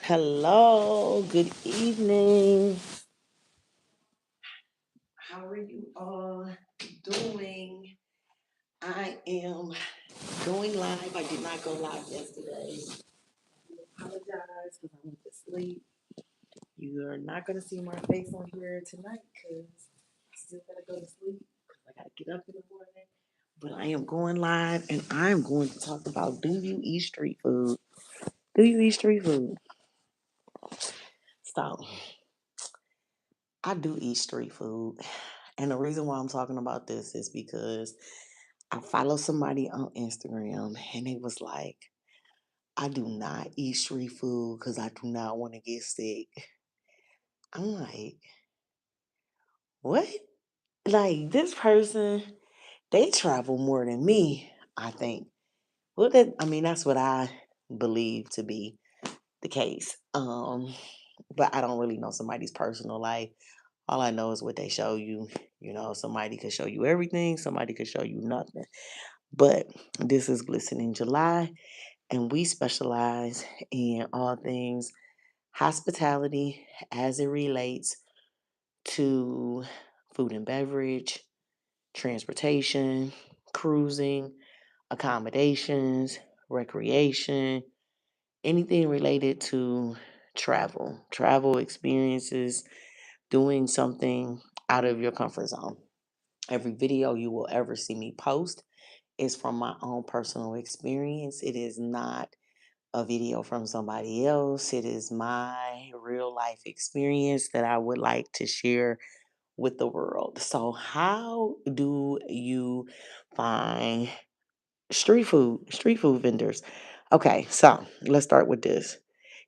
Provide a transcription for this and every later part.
Hello, good evening. How are you all doing? I am going live. I did not go live yesterday. I apologize because I went to sleep. You are not going to see my face on here tonight because I still got to go to sleep because I got to get up in the morning. But I am going live and I'm going to talk about, do you eat street food? Do you eat street food? So, I do eat street food. And the reason why I'm talking about this is because I follow somebody on Instagram and it was like, I do not eat street food because I do not want to get sick. I'm like, what? Like, this person, they travel more than me, I think. Well, that's what I believe to be the case. But I don't really know somebody's personal life. All I know is what they show you. Somebody could show you everything, somebody could show you nothing. But this is Glistening July, and we specialize in all things hospitality as it relates to food and beverage, transportation, cruising, accommodations, recreation, anything related to travel experiences, doing something out of your comfort zone. Every video you will ever see me post is from my own personal experience. It is not a video from somebody else. It is my real life experience that I would like to share with the world. So, how do you find street food vendors? Okay, so let's start with this.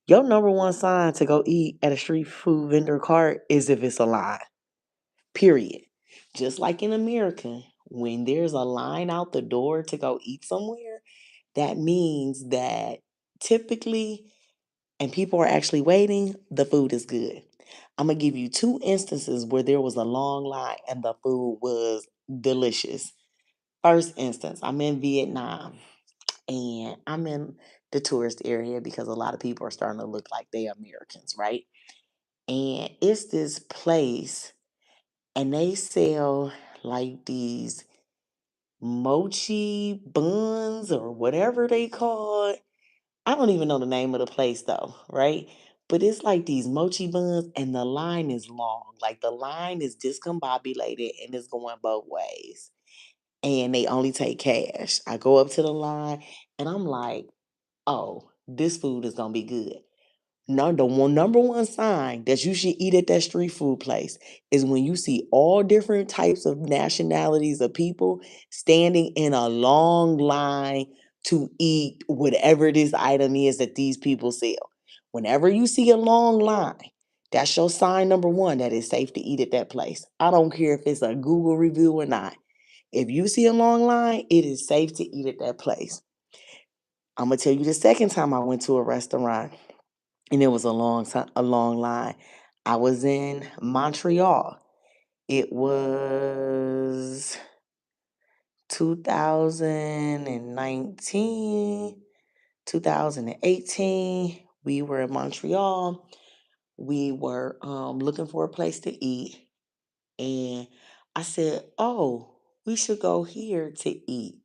Your number one sign to go eat at a street food vendor cart is if it's a line. Period. Just like in America, when there's a line out the door to go eat somewhere, that means that typically, and people are actually waiting, the food is good. I'm going to give you two instances where there was a long line and the food was delicious. First instance, I'm in Vietnam and I'm in the tourist area because a lot of people are starting to look like they Americans, right? And it's this place and they sell like these mochi buns or whatever they call it. I don't even know the name of the place though, right? But it's like these mochi buns and the line is long. Like the line is discombobulated and it's going both ways. And they only take cash. I go up to the line and I'm like, oh, this food is gonna be good. No, the number one sign that you should eat at that street food place is when you see all different types of nationalities of people standing in a long line to eat whatever this item is that these people sell. Whenever you see a long line, that's your sign number one that it's safe to eat at that place. I don't care if it's a Google review or not. If you see a long line, it is safe to eat at that place. I'm gonna tell you the second time I went to a restaurant and it was a long line. I was in Montreal. It was 2019, 2018. We were in Montreal. We were looking for a place to eat, and I said, "Oh, we should go here to eat."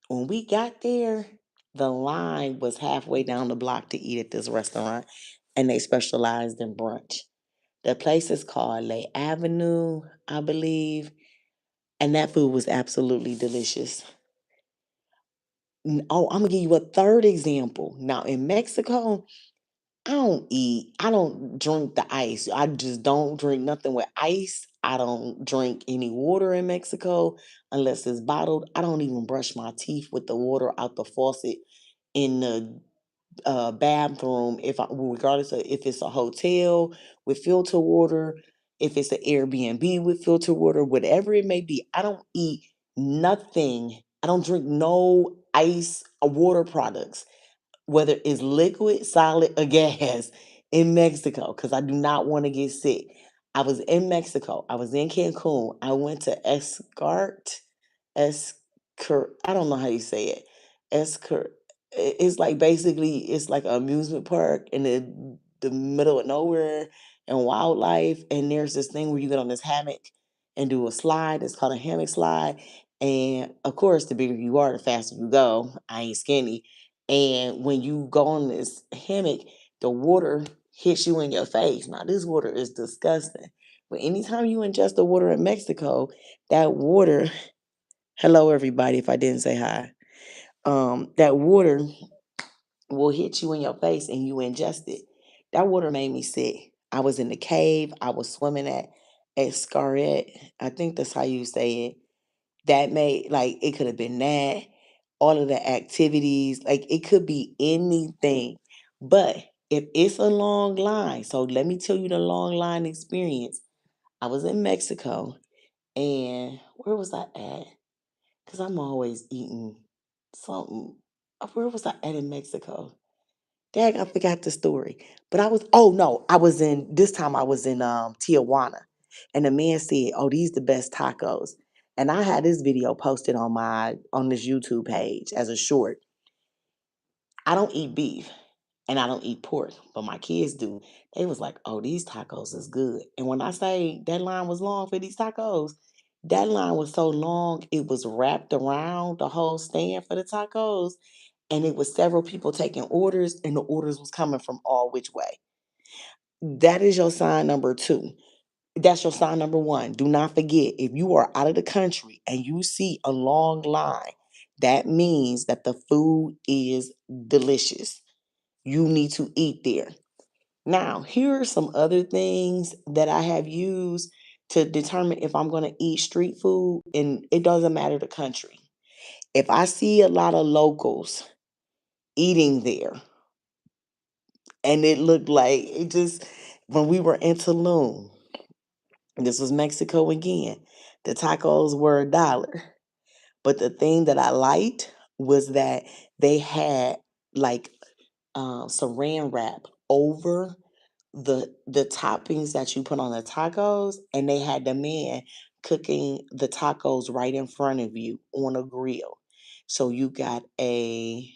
When we got there, the line was halfway down the block to eat at this restaurant, and they specialized in brunch. The place is called Les Avenue, I believe, and that food was absolutely delicious. Oh, I'm gonna give you a third example. Now in Mexico, I don't drink the ice. I just don't drink nothing with ice. I don't drink any water in Mexico unless it's bottled. I don't even brush my teeth with the water out the faucet in the bathroom, regardless of if it's a hotel with filter water, if it's an Airbnb with filter water, whatever it may be. I don't eat nothing. I don't drink no ice or water products, whether it's liquid, solid, or gas in Mexico, because I do not want to get sick. I was in Mexico. I was in Cancun. I went to Escart, Escar. I don't know how you say it. Escar. it's like basically it's like an amusement park in the middle of nowhere and wildlife. And there's this thing where you get on this hammock and do a slide. It's called a hammock slide. And of course, the bigger you are, the faster you go. I ain't skinny. And when you go on this hammock, the water hits you in your face. Now, this water is disgusting. But anytime you ingest the water in Mexico, that water, hello everybody, if I didn't say hi. That water will hit you in your face and you ingest it. That water made me sick. I was in the cave. I was swimming at Scarret. I think that's how you say it. That made like it could have been that. All of the activities, like it could be anything. But if it's a long line, so let me tell you the long line experience. I was in Mexico and where was I at? Because I'm always eating something. Where was I at in Mexico? Dag, I forgot the story. But I was, oh no, I was in, this time I was in Tijuana. And the man said, oh, these the best tacos. And I had this video posted on this YouTube page as a short. I don't eat beef and I don't eat pork, but my kids do. They was like, oh, these tacos is good. And when I say that line was long for these tacos, that line was so long, it was wrapped around the whole stand for the tacos. And it was several people taking orders, and the orders was coming from all which way. That is your sign number two. That's your sign number one. Do not forget, if you are out of the country and you see a long line, that means that the food is delicious. You need to eat there. Now, here are some other things that I have used to determine if I'm going to eat street food, and it doesn't matter the country. If I see a lot of locals eating there, and it looked like it just, when we were in Tulum, this was Mexico again, the tacos were $1. But the thing that I liked was that they had like saran wrap over the toppings that you put on the tacos, and they had the man cooking the tacos right in front of you on a grill. So you got a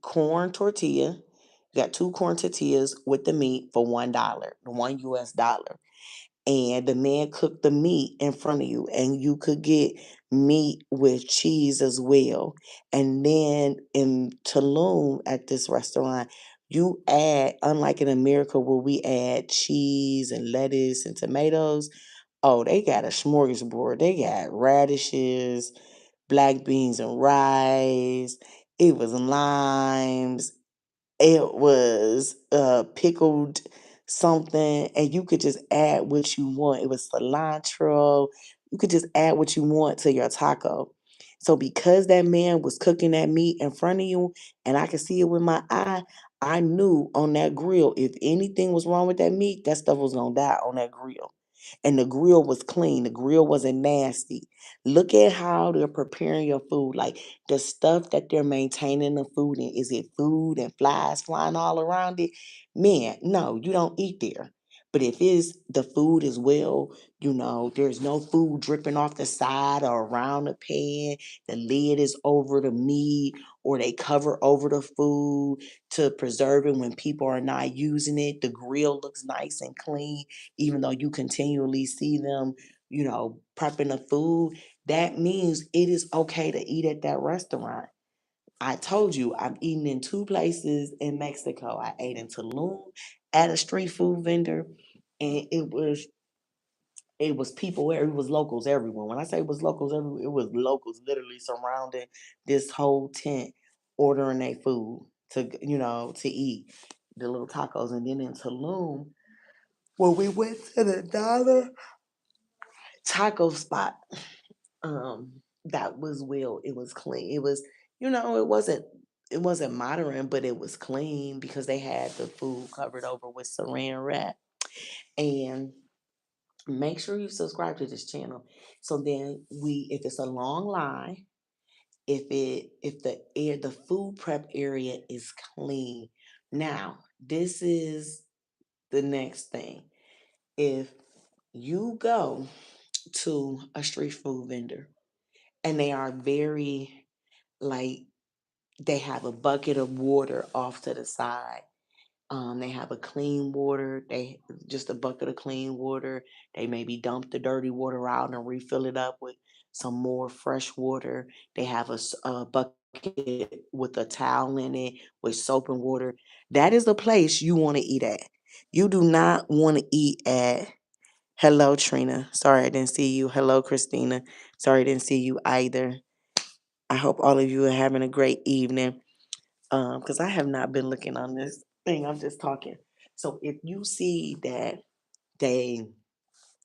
corn tortilla, you got two corn tortillas with the meat for $1, $1. And the man cooked the meat in front of you, and you could get meat with cheese as well. And then in Tulum at this restaurant, you add, unlike in America where we add cheese and lettuce and tomatoes, oh, they got a smorgasbord. They got radishes, black beans and rice. It was limes, it was pickled something, and you could just add what you want. It was cilantro. You could just add what you want to your taco. So because that man was cooking that meat in front of you, and I could see it with my eye, I knew on that grill if anything was wrong with that meat, that stuff was gonna die on that grill. And the grill was clean. The grill wasn't nasty. Look at how they're preparing your food. Like the stuff that they're maintaining the food in. Is it food and flies flying all around it? Man, no, you don't eat there. But if it's the food as well, there's no food dripping off the side or around the pan, the lid is over the meat, or they cover over the food to preserve it when people are not using it. The grill looks nice and clean, even though you continually see them, prepping the food. That means it is okay to eat at that restaurant. I told you I've eaten in two places in Mexico. I ate in Tulum at a street food vendor, and it was people where it was locals everywhere. When I say it was locals everywhere, it was locals literally surrounding this whole tent, ordering their food to eat the little tacos. And then in Tulum, when we went to the dollar taco spot, that was well, it was clean. It was, it wasn't modern, but it was clean because they had the food covered over with saran wrap. And make sure you subscribe to this channel. So then if it's a long line, if the food prep area is clean. Now, this is the next thing. If you go to a street food vendor and they are very like They have a bucket of water off to the side. They have a clean water. They just a bucket of clean water. They maybe dump the dirty water out and refill it up with some more fresh water. They have a bucket with a towel in it with soap and water. That is the place you want to eat at. You do not want to eat at. Hello, Trina. Sorry I didn't see you. Hello, Christina. Sorry I didn't see you either. I hope all of you are having a great evening. Because I have not been looking on this thing. I'm just talking. So if you see that they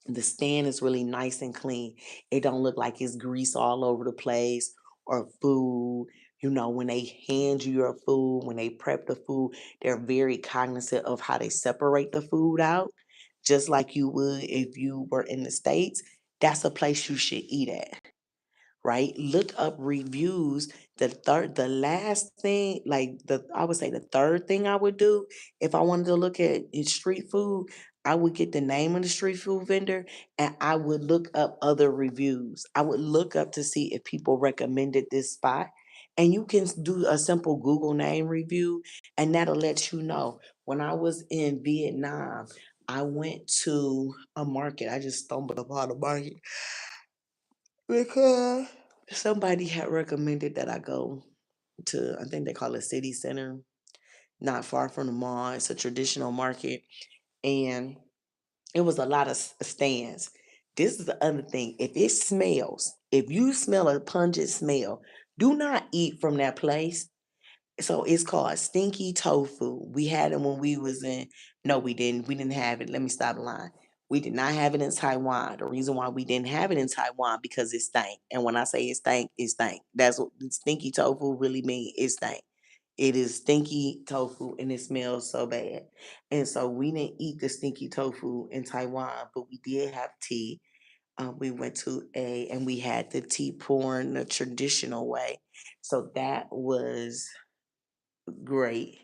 the stand is really nice and clean, it don't look like it's grease all over the place or food. You know, when they hand you your food, when they prep the food, they're very cognizant of how they separate the food out, just like you would if you were in the States. That's a place you should eat at, right? Look up reviews. The last thing, like I would say the third thing I would do if I wanted to look at street food, I would get the name of the street food vendor and I would look up other reviews. I would look up to see if people recommended this spot. And you can do a simple Google name review, and that'll let you know. When I was in Vietnam, I went to a market. I just stumbled upon a market because somebody had recommended that I go to, I think they call it City Center, not far from the mall. It's a traditional market, and it was a lot of stands. This is the other thing. If it smells, if you smell a pungent smell, do not eat from that place. So it's called stinky tofu. We had it when we was in. No, we didn't. We didn't have it. Let me stop lying. We did not have it in Taiwan. The reason why we didn't have it in Taiwan because it stank. And when I say it stank, it stank. That's what stinky tofu really means. It stank. It is stinky tofu and it smells so bad. And so we didn't eat the stinky tofu in Taiwan, but we did have tea. We went to and we had the tea pouring the traditional way. So that was great.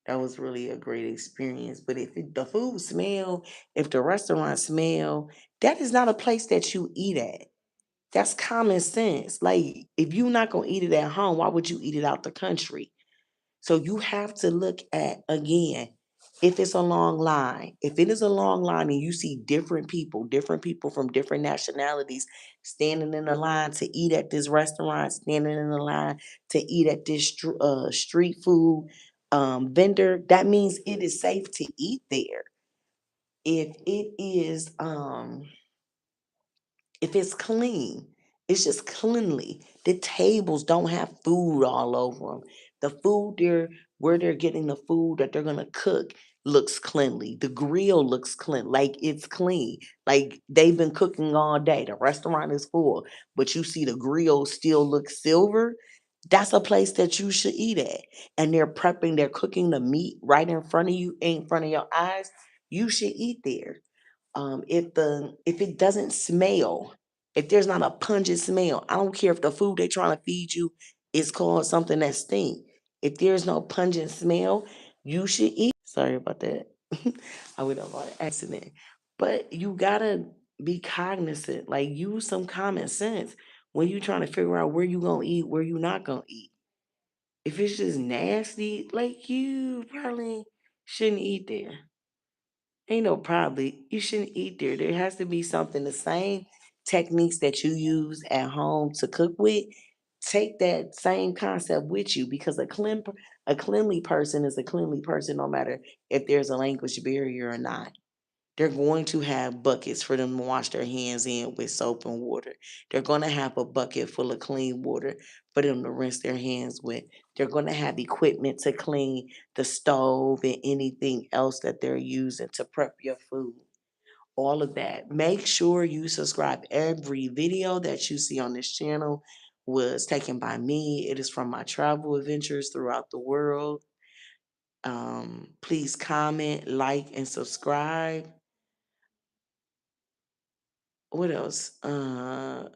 That was really a great experience. But if the food smell, if the restaurant smell, that is not a place that you eat at. That's common sense. Like if you're not gonna eat it at home, why would you eat it out the country? So you have to look at again if it's a long line. If it is a long line and you see different people from different nationalities standing in the line to eat at this restaurant, standing in the line to eat at this street food vendor, that means it is safe to eat there. If it is if it's clean, it's just cleanly. The tables don't have food all over them. The food where they're getting the food that they're gonna cook looks cleanly. The grill looks clean, like it's clean. Like they've been cooking all day. The restaurant is full, but you see the grill still looks silver. That's a place that you should eat at. And they're cooking the meat right in front of you, in front of your eyes. You should eat there. If it doesn't smell, if there's not a pungent smell, I don't care if the food they're trying to feed you is called something that stink. If there's no pungent smell, you should eat. Sorry about that. I went up on an accident. But you gotta be cognizant, like use some common sense when you're trying to figure out where you gonna eat, where you not gonna eat. If it's just nasty, like you probably shouldn't eat there. Ain't no probably. You shouldn't eat there. There has to be something, the same techniques that you use at home to cook with. Take that same concept with you because a cleanly person is a cleanly person no matter if there's a language barrier or not. They're going to have buckets for them to wash their hands in with soap and water. They're going to have a bucket full of clean water for them to rinse their hands with. They're going to have equipment to clean the stove and anything else that they're using to prep your food. All of that. Make sure you subscribe. Every video that you see on this channel was taken by me. It is from my travel adventures throughout the world. Please comment, like, and subscribe. What else? What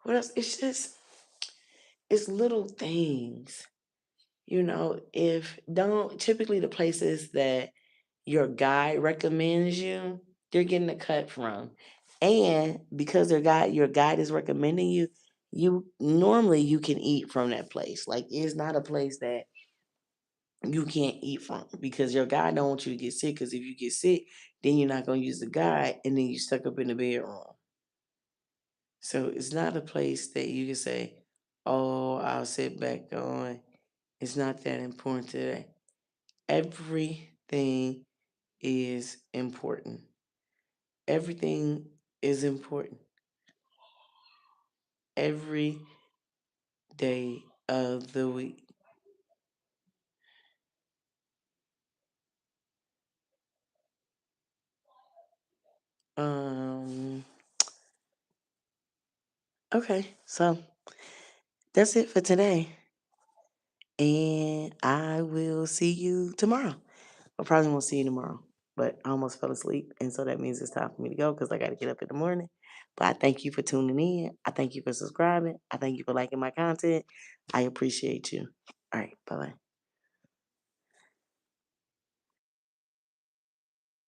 else? It's little things. You know, if don't typically the places that your guide recommends you, they're getting a cut from. And because your guide is recommending you, you can eat from that place. Like it's not a place that you can't eat from because your guy don't want you to get sick. Because if you get sick, then you're not gonna use the guy, and then you stuck up in the bedroom. So it's not a place that you can say, "Oh, I'll sit back on." It's not that important today. Everything is important. Everything is important. Every day of the week. Um. Okay, so that's it for today, and I will see you tomorrow. I probably won't see you tomorrow, but I almost fell asleep, and so that means it's time for me to go because I got to get up in the morning. But I thank you for tuning in. I thank you for subscribing. I thank you for liking my content. I appreciate you. All right, bye bye.